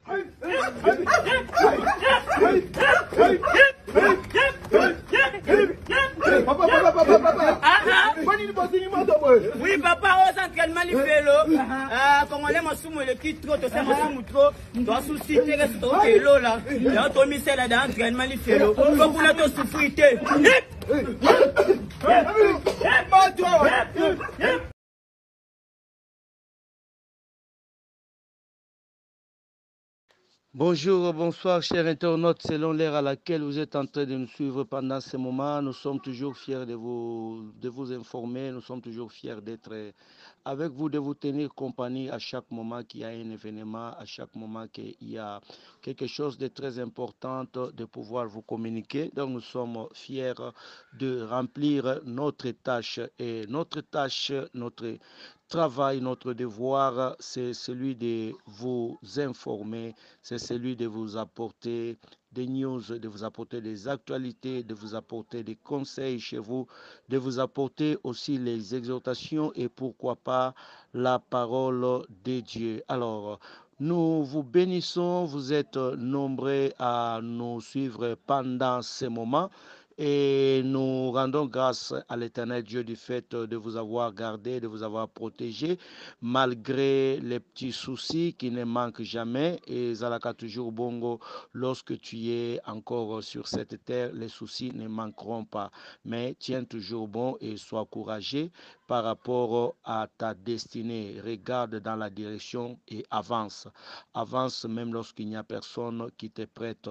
Oui, papa, aux entraînements, il fait l'eau. Quand on aime assumer le kit trop, tu sais, assumer trop, tu dois susciter le stock et l'eau là. Et on tombe ici là dans l'entraînement, il fait l'eau. Faut qu'on ait tout souffrité. Bonjour, bonsoir, chers internautes. Selon l'ère à laquelle vous êtes en train de nous suivre pendant ce moment, nous sommes toujours fiers de vous informer. Nous sommes toujours fiers d'être avec vous, de vous tenir compagnie à chaque moment qu'il y a un événement, à chaque moment qu'il y a quelque chose de très important, de pouvoir vous communiquer. Donc, nous sommes fiers de remplir notre tâche. Et notre tâche, notre travail, notre devoir, c'est celui de vous informer, c'est celui de vous apporter des news, de vous apporter des actualités, de vous apporter des conseils chez vous, de vous apporter aussi les exhortations et pourquoi pas la parole de Dieu. Alors, nous vous bénissons, vous êtes nombreux à nous suivre pendant ces moments. Et nous rendons grâce à l'Éternel Dieu du fait de vous avoir gardé, de vous avoir protégé, malgré les petits soucis qui ne manquent jamais. Et Zalaka toujours bongo, lorsque tu es encore sur cette terre, les soucis ne manqueront pas. Mais tiens toujours bon et sois courageux par rapport à ta destinée. Regarde dans la direction et avance. Avance même lorsqu'il n'y a personne qui te prête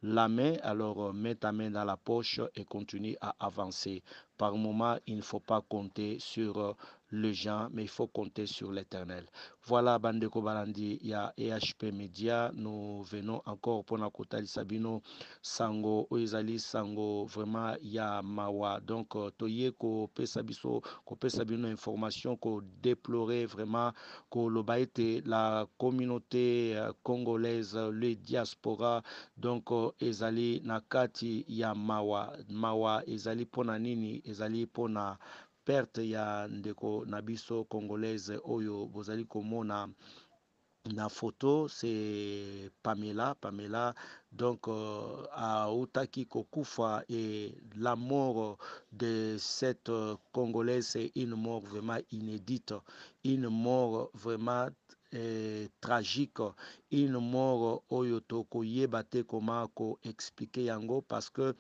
la main. Alors mets ta main dans la poche et continue à avancer. Par moment, il ne faut pas compter sur les gens, mais il faut compter sur l'Éternel. Voilà, Bandeko Balandi, il y a EHP Media. Nous venons encore pour Nakotali Sabino, Sango, Oezali, Sango, vraiment, il y a Mawa. Donc, Toye, ko Pesabiso, ko Pesabino information, ko déplorer vraiment, ko Lobaïte, la communauté congolaise, le diaspora, donc, Ezali, Nakati, il y a Mawa. Mawa, Ezali, Pona Nini, Ezali, Pona perte ya ndeko na biso congolaise oyo bozali komona na photo, c'est Pamela donc autaki kokufa, et la mort de cette congolaise, c'est une mort vraiment inédite, une mort vraiment tragique, une mort oyo tokoyeba te comment ko expliquer yango, parce que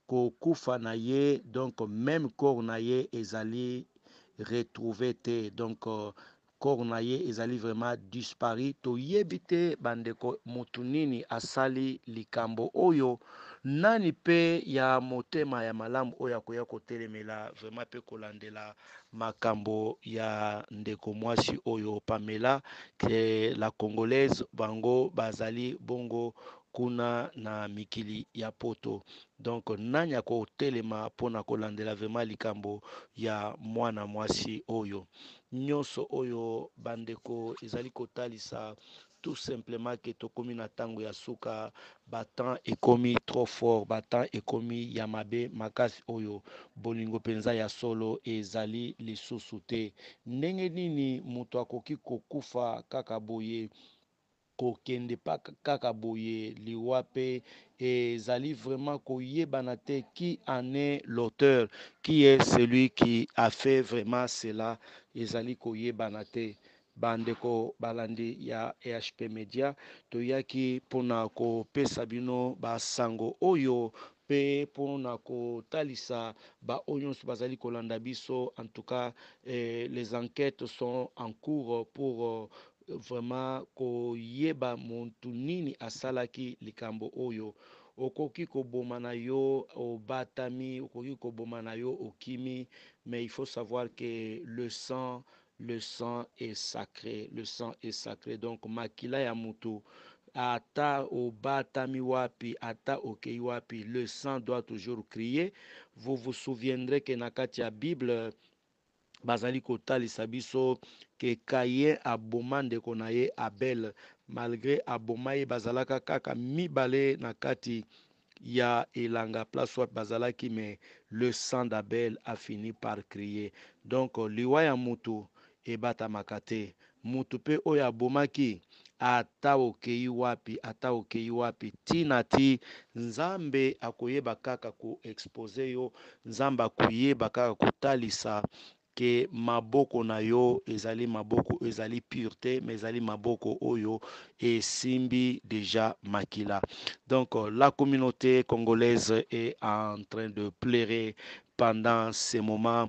kokufa na ye, donc même corps na ye ezali retrouvé te, donc corps na ye ezali vraiment disparu. Toyebi te bandeko motu nini asali likambo oyo, nani pe ya motema ya malamu oyo akoya kotelemela vraiment pe kolandela makambo ya ndeko mwasi oyo Pamela, que la congolaise bango bazali bongo kuna na mikili ya poto. Donc nani akotelema mpona kolandela vraiment likambo ya mwana mwasi oyo. Nyonso oyo bandeko ezali kotalisa tout simplement que tokomi na tango ya suka, batan ekomi trop fort, batan ekomi ya mabe makasi oyo, bolingo penza ya solo ezali lisusu te. Ndenge nini moto akoki kokufa kaka boye, kokende pa kaka boye liwa pe ezali vraiment koyebana te qui en est l'auteur, qui est celui qui a fait vraiment cela, ezali koyebana te. Bandeko balandi ya EHP Media, toyaki mpona kopesa bino basango oyo pe mpona kotalisa baoyo nyonso bazali kolanda biso. En tout cas, les enquêtes sont en cours pour vraiment koyeba muntu nini asalaki likambo oyo. Okoki koboma na yo obatami, okoki koboma na yo okimi, mais il faut savoir que le sang est sacré, le sang est sacré. Donc makila ya mutu, ata obatami wapi, ata okei wapi, le sang doit toujours crier. Vous vous souviendrez que na kati ya Bible bazali kotalisa biso ke Kaye aboma ndeko na ye Abel, malgré aboma ye bazalaka kaka mibale na kati ya elanga place wapi bazalaki, mais le sang d'Abel a fini par crier. Donc liwa ya mutu ebatamaka te, mutu pe oyo abomaki ata okei wapi tina ti nzambe akoyeba kaka ko expose yo, nzambe akoyeba kaka kotalisa ke maboko na yo ezali maboko ezali pureté, mais ezali maboko oyo esimbi déjà makila. Donc la communauté congolaise est en train de pleurer pendant ces moments,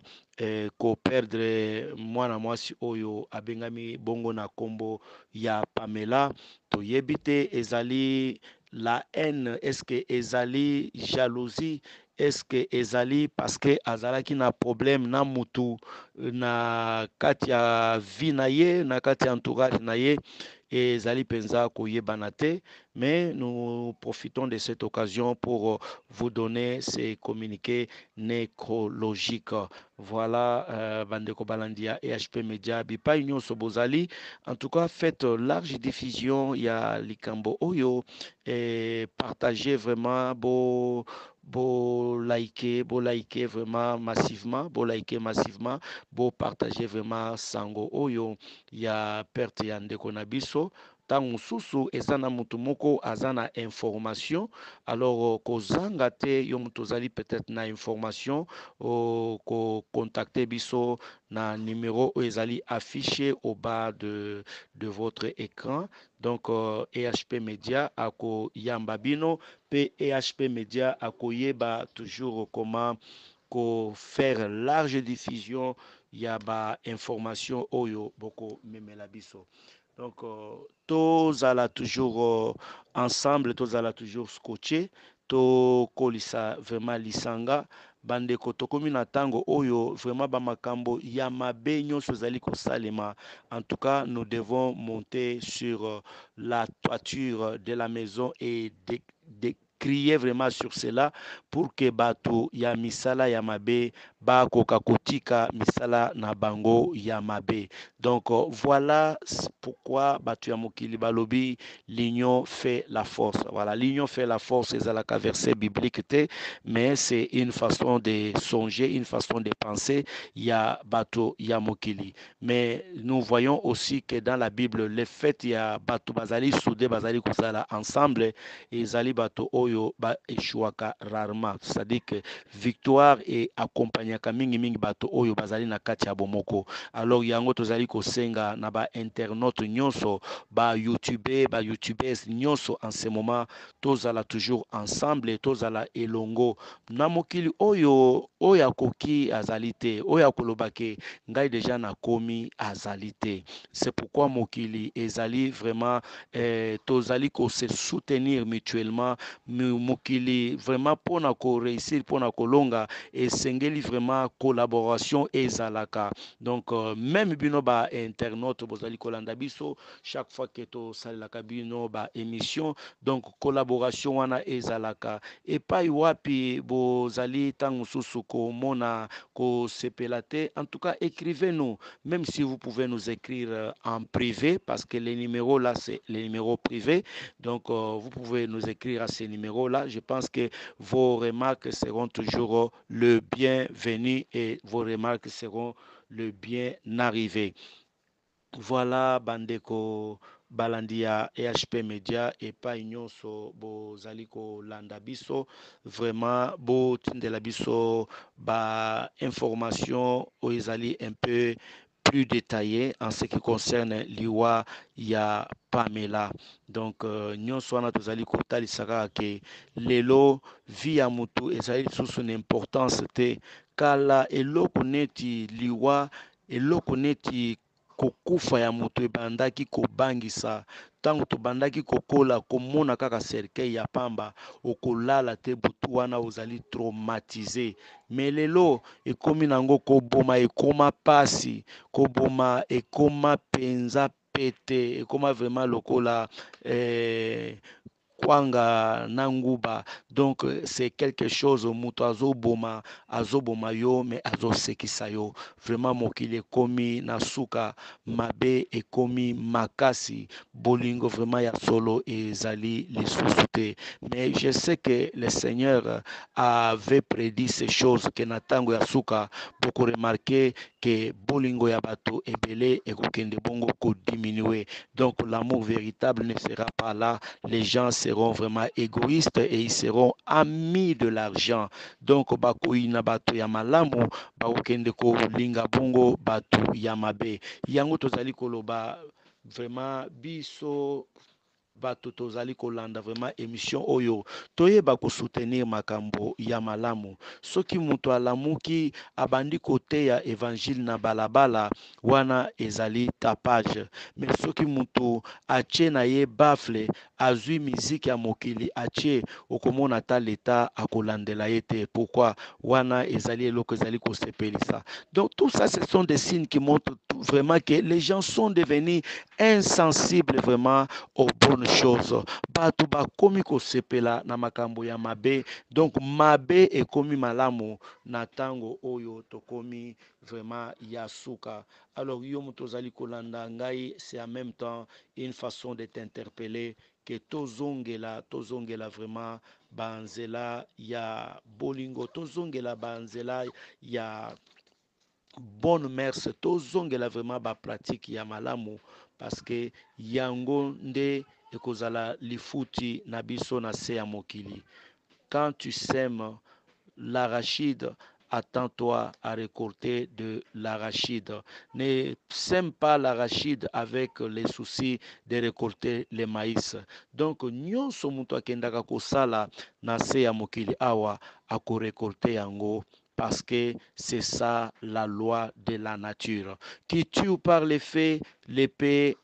ko perdre mwana mwasi oyo abengami bongo na kombo ya Pamela. Toyebi te ezali la haine, est-ce que ezali jalousie, est-ce que ezali parce que azalaki na problème na mutu na kati ya vie na ye, na kati ya entourage na ye, ezali penza koyebana te. Mais nous profitons de cette occasion pour vous donner ces communiqués nécrologiques. Voilà, Bandeko Balandia et HP Media, Bipa Union Sobozali. En tout cas, faites large diffusion. Il y a Likambo Oyo et partagez vraiment beau liker vraiment massivement, beau partager vraiment Sango Oyo. Il y a perte Yandeko Nabiso. Tango susu ezana mutu moko azana information, alors kozanga te yo mutu ozali peut-être na information ko contacter biso na numéro ezali affiché au bas de votre écran. Donc EHP Media ako yamba bino pe EHP Media ako yeba toujours comment ko faire large diffusion ya ba information oyo boko memela biso. Donc, tous alla toujours ensemble, tous alla toujours scotché, to kolisa vraiment lisanga, bande kotokomi na tango oyo vraiment bamakambo ya mabe nyonso zali kosalema. En tout cas, nous devons monter sur la toiture de la maison et crier vraiment sur cela pour que bato ya misala ya mabe ba koka kotika misala na bango ya mabe. Donc voilà pourquoi batu ya mokili balobi l'union fait la force. Voilà, l'union fait la force, c'est la verset biblique, mais c'est une façon de songer, une façon de penser. Il y a batu ya mokili. Mais nous voyons aussi que dans la Bible, les faits, il y a batu bazali soudé, bazali kozala ensemble, et zali batu oyo ba échouaka rarement. C'est-à-dire que victoire et accompagné mingi mingi batu oyo bazali na kati ya bomoko. Alors yango tozali kosenga na ba internaute nyonso, ba youtubers nyonso en ce moment, tozala toujours ensemble, tozala elongo. Na mokili oyo oya koki azalite, oya kolobake ngai déjà na komi azalite. C'est pourquoi mokili ezali vraiment tozali ko se soutenir mutuellement, mokili vraiment pona ko réussir, pona ko longa et sengeli vraiment collaboration ezalaka. Donc même bino ba internaute bozali kolanda biso chaque fois que to salaka bino ba émission, donc collaboration wana ezalaka et pas wapi bozali tango susu ko mona ko sepelate. En tout cas, écrivez-nous, même si vous pouvez nous écrire en privé, parce que les numéros là c'est les numéros privés. Donc vous pouvez nous écrire à ces numéros là. Je pense que vos remarques seront toujours le bienvenu et vos remarques seront le bien arrivé. Voilà, Bandeko Balandia EHP Media et pas nyonso bozali kolanda biso, vraiment bo tindela biso ba information o ezali un peu plus détaillé en ce qui concerne liwa ya Pamela. Donc nyonso wana tozali kotalisaka ke lelo vi ya mutu ezali susu na importance te, kala eloko neti liwa, eloko neti kokufa ya moto ebandaki kobangisa. Tango tobandaki kokola komona kaka cercueil ya pamba, okolala te, butu wana ozali traumatisé. Mais lelo ekomi nango koboma ekoma pasi, koboma ekoma penza pete, ekoma vraiment lokola kwanga nanguba. Donc c'est quelque chose muto azoboma yo mais azosekisa yo. Vraiment mokili komi nasuka mabe et komi makasi bolingo vraiment ya solo et zali les sous-soutés. Mais je sais que le Seigneur avait prédit ces choses que natango ya suka beaucoup remarqué que bolingo ya bato ebele et kokende bongo ko diminuer. Donc l'amour véritable ne sera pas là. Les gens seront vraiment égoïstes et ils seront amis de l'argent. Donc bakoi na bato ya malamu bakokende ko linga bongo bato ya mabe. Yango tozali koloba vraiment biso bato tozali kolanda vraiment émission oyo toyeba ko soutenir makambo ya malamu. Soki muto alamuki abandi kote ya évangile na balabala wana ezali tapage. Mais soki muto ache na ye bafle azui musique ya mokili ache okomona ta leta akolandela yete. Pourquoi wana ezali eloko ezali ko sepelisa. Donc tout ça ce sont des signes qui montrent vraiment que les gens sont devenus insensibles vraiment aux bonnes choses. Bato bakomi ko sepela na makambo ya mabe. Donc mabe ekomi malamu na tango oyo tokomi vraiment yasuka. Alors yo mutozali kolanda ngai, c'est en même temps une façon de t'interpeller que tozongela vraiment banzela ya bolingo, tozongela banzela ya bonne mœurs, tozongela vraiment ba pratique ya malamu parce que yango nde ekozala lifuti na biso na se ya mokili. Quand tu sèmes l'arachide, attends-toi à récolter de l'arachide. Ne sème pas l'arachide avec les soucis de récolter le maïs. Donc nyonso mutu akendaka kosala na se ya mokili awa ako récolter yango. Parce que c'est ça la loi de la nature. Qui tue par l'épée, l'épée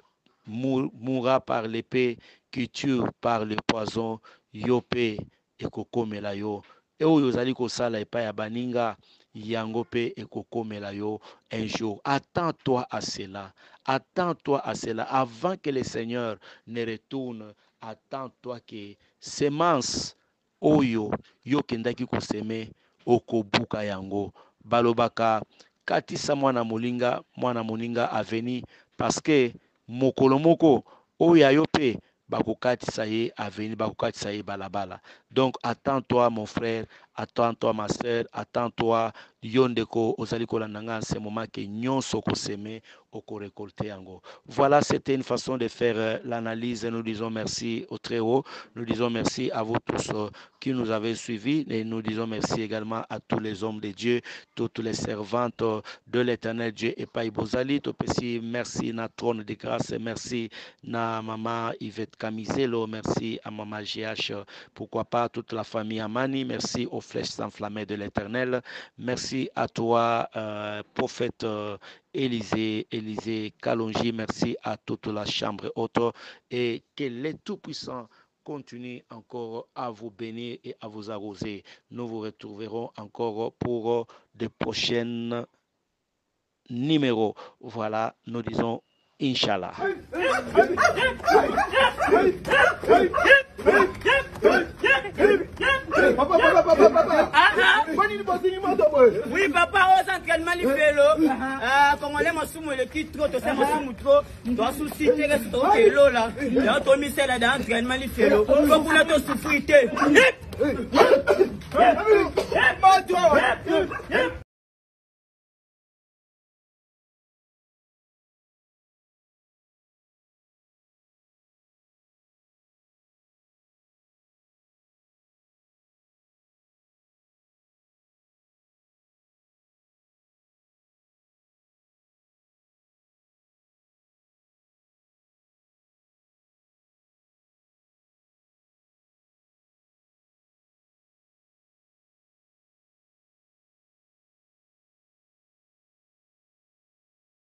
mourra par l'épée. Qui tue par le poison, yope ekokomela yo. Et oyo zali kosala epai ya baninga yango pe ekokomela yo un jour. Attends-toi à cela. Attends-toi à cela. Avant que le Seigneur ne retourne, attends-toi que semence oyo yo kendaki koseme okobuka yango. Balobaka katisa mwana moninga aveni parce que mokolo moko oyo yo pe bakokatisa ye aveni, bakokatisa ye balabala. Donc attends-toi mon frère, attends-toi ma sœur, attends-toi yondeko ozali kolandanga en ce moment que nyonso koseme oko récolter yango. Voilà, c'était une façon de faire l'analyse. Nous disons merci au Très-Haut, nous disons merci à vous tous qui nous avez suivis et nous disons merci également à tous les hommes de Dieu, toutes les servantes de l'Éternel Dieu et Paï Bozali. Merci na trône de grâce, merci na maman Yvette Camizelo, merci à maman GH, pourquoi pas toute la famille Amani, merci aux flèches enflammées de l'Éternel, merci à toi prophète Élisée Kalonji, merci à toute la chambre haute et que les tout-puissants continue encore à vous bénir et à vous arroser. Nous vous retrouverons encore pour de prochaines numéros. Voilà, nous disons Inch'Allah. Oui, papa, aux entraînements, il fait l'eau. Congolais, mon soumou, le qui trop, tu sais, mon soumou trop. Dois susciter, reste au vélo là. Là, ton misère là, dans l'entraînement, il fait l'eau. Faut pour la souffrité.